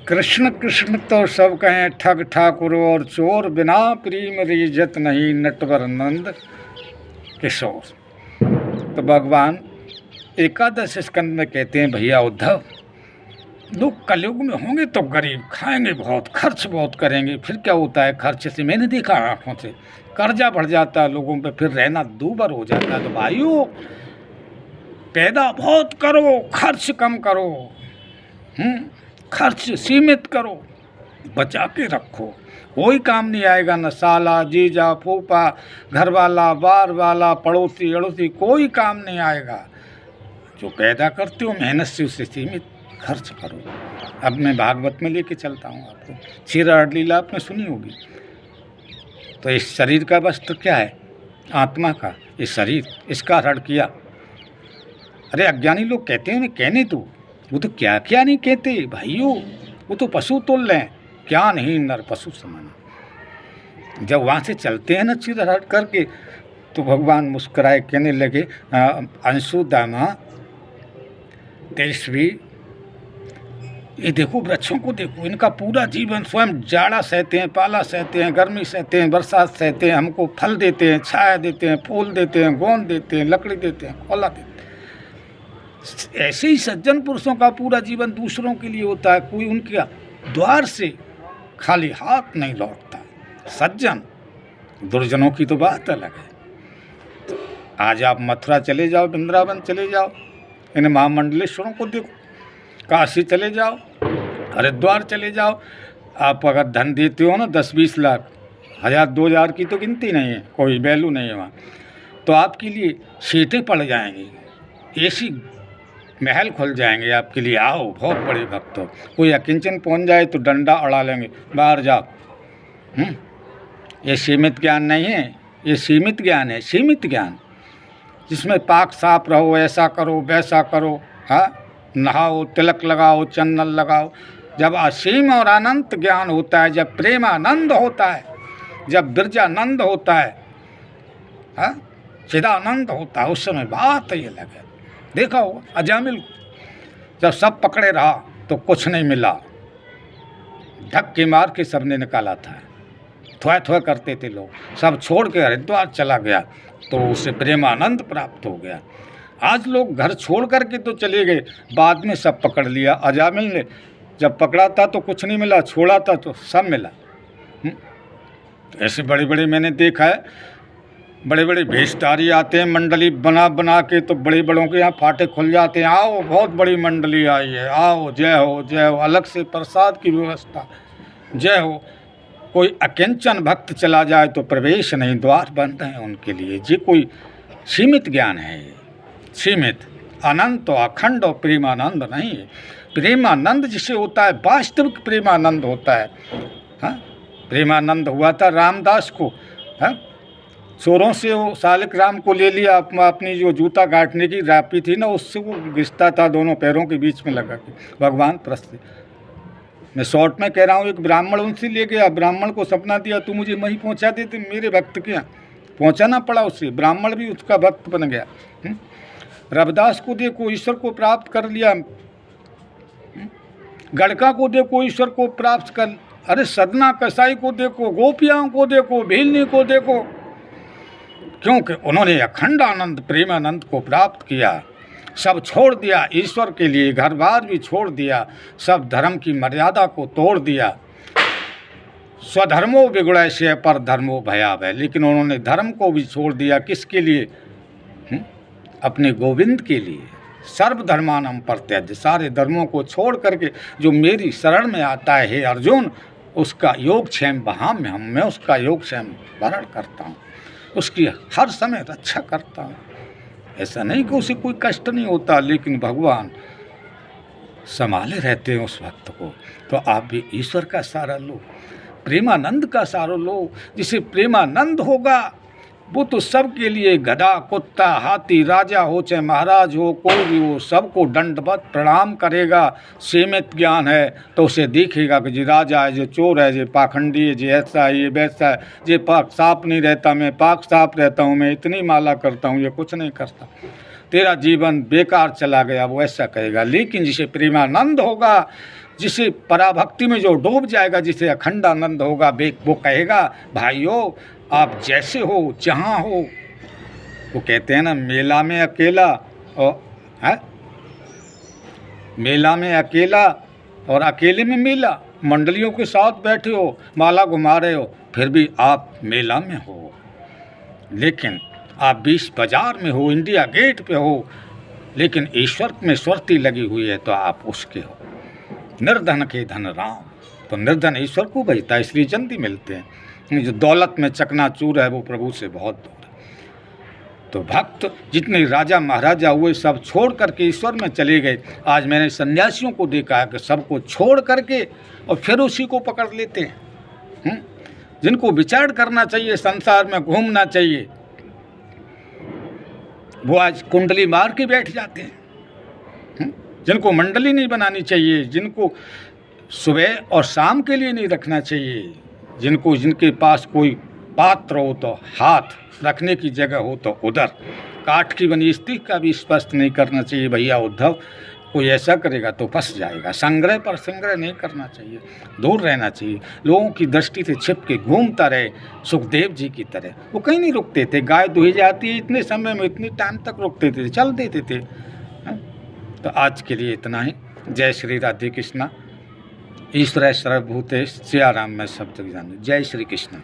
कृष्ण कृष्ण तो सब कहें ठग ठाकुर और चोर, बिना प्रेम रीजत नहीं नटवर नंद किशोर। तो भगवान एकादश स्कंद में कहते हैं, भैया उद्धव, लोग कलयुग में होंगे तो गरीब, खाएंगे बहुत, खर्च बहुत करेंगे। फिर क्या होता है, खर्च से मैंने देखा आंखों से, कर्जा बढ़ जाता है लोगों पे, फिर रहना दूभर हो जाता है। तो भाइयों, पैदा बहुत करो, खर्च कम करो, खर्च सीमित करो, बचा के रखो। कोई काम नहीं आएगा, न साला, जीजा, फूफा, घर वाला, बार वाला, पड़ोसी अड़ोसी, कोई काम नहीं आएगा। जो पैदा करते हो मेहनत से उसे सीमित खर्च करो। अब मैं भागवत में लेके चलता हूँ आपको। क्षीराड़ लीला आपने सुनी होगी। तो इस शरीर का वस्त्र क्या है? आत्मा का ये शरीर, इसका हरण किया। अरे अज्ञानी लोग कहते हैं, कहने तो वो तो क्या क्या नहीं कहते भाइयों, वो तो पशु तोल लें, क्या नहीं नर पशु समान। जब वहाँ से चलते हैं ना चिर हट करके, तो भगवान मुस्कुराए, कहने लगे, अंशु दामा तेजस्वी, ये देखो वृक्षों को देखो, इनका पूरा जीवन स्वयं जाड़ा सहते हैं, पाला सहते हैं, गर्मी सहते हैं, बरसात सहते हैं, हमको फल देते हैं, छाया देते हैं, फूल देते हैं, गोंद देते हैं, लकड़ी देते हैं, खोला देते हैं। ऐसे ही सज्जन पुरुषों का पूरा जीवन दूसरों के लिए होता है। कोई उनके द्वार से खाली हाथ नहीं लौटता। सज्जन, दुर्जनों की तो बात अलग है। तो आज आप मथुरा चले जाओ, वृंदावन चले जाओ, इन महामंडलेश्वरों को देखो, काशी चले जाओ, हरिद्वार चले जाओ। आप अगर धन देते हो ना 10-20 लाख, 1000-2000 की तो गिनती नहीं है, कोई वैल्यू नहीं है वहाँ। तो आपके लिए सीटें पड़ जाएंगी, ऐसी महल खुल जाएंगे आपके लिए। आओ, बहुत बड़े भक्त हो। कोई अकिंचन पहुंच जाए तो डंडा अड़ा लेंगे, बाहर जाओ। ये सीमित ज्ञान नहीं है, ये सीमित ज्ञान है। सीमित ज्ञान जिसमें पाक साफ रहो, ऐसा करो वैसा करो, हाँ, नहाओ, तिलक लगाओ, चंदन लगाओ। जब असीम और अनंत ज्ञान होता है, जब प्रेमानंद होता है, जब बिरजानंद होता है, हाँ, चिदानंद होता है, उस समय बात ही अलग है। देखा हो अजामिल, जब सब पकड़े रहा तो कुछ नहीं मिला, धक्के मार के सबने निकाला था। थोड़ा थोड़ा करते थे लोग, सब छोड़ के हरिद्वार चला गया तो उसे प्रेमानंद प्राप्त हो गया। आज लोग घर छोड़ करके तो चले गए, बाद में सब पकड़ लिया। अजामिल ने जब पकड़ा था तो कुछ नहीं मिला, छोड़ा था तो सब मिला। तो ऐसे बड़े बड़े मैंने देखा है, बड़े बड़े भेषधारी आते हैं मंडली बना बना के, तो बड़े बड़ों के यहाँ फाटे खुल जाते हैं। आओ, बहुत बड़ी मंडली आई है, आओ, जय हो जय हो, अलग से प्रसाद की व्यवस्था, जय हो। कोई अकिंचन भक्त चला जाए तो प्रवेश नहीं, द्वार बंद हैं उनके लिए। जी कोई सीमित ज्ञान है, सीमित। अनंत और अखंड और प्रेमानंद नहीं है। प्रेमानंद जिसे होता है, वास्तविक प्रेमानंद होता है। हाँ, प्रेमानंद हुआ था रामदास को। हाँ, चोरों से वो सालिक राम को ले लिया, अपनी जो जूता काटने की रापी थी ना, उससे वो घिसता था दोनों पैरों के बीच में लगा के। भगवान प्रस्त, मैं शॉर्ट में कह रहा हूँ, एक ब्राह्मण उनसे ले गया, ब्राह्मण को सपना दिया, तू मुझे वहीं पहुँचा दे, तो मेरे भक्त के यहाँ पहुँचाना पड़ा उसे। ब्राह्मण भी उसका भक्त बन गया। रविदास को देखो, ईश्वर को प्राप्त कर लिया। गड़का को देखो, ईश्वर को प्राप्त कर। अरे सदना कसाई को देखो, गोपियाओं को देखो, भीलनी को देखो, क्योंकि उन्होंने अखंड आनंद प्रेमानंद को प्राप्त किया। सब छोड़ दिया ईश्वर के लिए, घर बार भी छोड़ दिया, सब धर्म की मर्यादा को तोड़ दिया। स्वधर्मो बिगड़े से पर धर्मो भयावह, लेकिन उन्होंने धर्म को भी छोड़ दिया। किसके लिए? अपने गोविंद के लिए। सर्वधर्मानम परित्यज्य, सारे धर्मों को छोड़ करके जो मेरी शरण में आता है, हे अर्जुन, उसका योगक्षेम वहाँ में मैं उसका योगक्षेम वरण करता हूँ, उसकी हर समय रक्षा करता हूँ। ऐसा नहीं कि उसे कोई कष्ट नहीं होता, लेकिन भगवान संभाले रहते हैं उस भक्त को। तो आप भी ईश्वर का सहारा लो, प्रेमानंद का सहारा लो। जिसे प्रेमानंद होगा वो तो सबके लिए, गधा, कुत्ता, हाथी, राजा हो चाहे महाराज हो, कोई भी हो, सबको दंडवत प्रणाम करेगा। सीमित ज्ञान है तो उसे देखेगा कि जी राजा है, जो चोर है, जो पाखंडी है, जो ऐसा है, ये वैसा है, ये पाक साफ नहीं रहता, मैं पाक साफ रहता हूँ, मैं इतनी माला करता हूँ, ये कुछ नहीं करता, तेरा जीवन बेकार चला गया, वो ऐसा कहेगा। लेकिन जिसे प्रेमानंद होगा जिसे पराभक्ति में जो डूब जाएगा, जिसे अखंड आनंद होगा, वो कहेगा भाइयों आप जैसे हो जहाँ हो। वो कहते हैं ना, मेला में अकेला और मेला में अकेला और अकेले में मेला, मंडलियों के साथ बैठे हो, माला घुमा रहे हो, फिर भी आप मेला में हो। लेकिन आप 20 बाजार में हो, इंडिया गेट पे हो, लेकिन ईश्वर में सुरती लगी हुई है तो आप उसके हो। निर्धन के धन राम, तो निर्धन ईश्वर को भजता है, इसलिए जल्दी मिलते हैं। जो दौलत में चकनाचूर है वो प्रभु से बहुत दूर है। तो भक्त जितने राजा महाराजा हुए सब छोड़ करके ईश्वर में चले गए। आज मैंने सन्यासियों को देखा है कि सबको छोड़ करके और फिर उसी को पकड़ लेते हैं। जिनको विचार करना चाहिए, संसार में घूमना चाहिए, वो आज कुंडली मार के बैठ जाते हैं। जिनको मंडली नहीं बनानी चाहिए, जिनको सुबह और शाम के लिए नहीं रखना चाहिए, जिनके पास कोई पात्र हो तो हाथ रखने की जगह हो तो उधर, काठ की बनी स्त्री का भी स्पष्ट नहीं करना चाहिए। भैया उद्धव, कोई ऐसा करेगा तो फंस जाएगा। संग्रह पर संग्रह नहीं करना चाहिए, दूर रहना चाहिए। लोगों की दृष्टि से छिप के घूमता रहे, सुखदेव जी की तरह। वो कहीं नहीं रुकते थे, गाय दुही जाती है इतने समय में, इतने टाइम तक रुकते थे, चल देते थे। तो आज के लिए इतना ही। जय श्री राधे कृष्णा। ईश्वर सर्वभूतेश, सिया राम में सब जग जाने। जय श्री कृष्ण।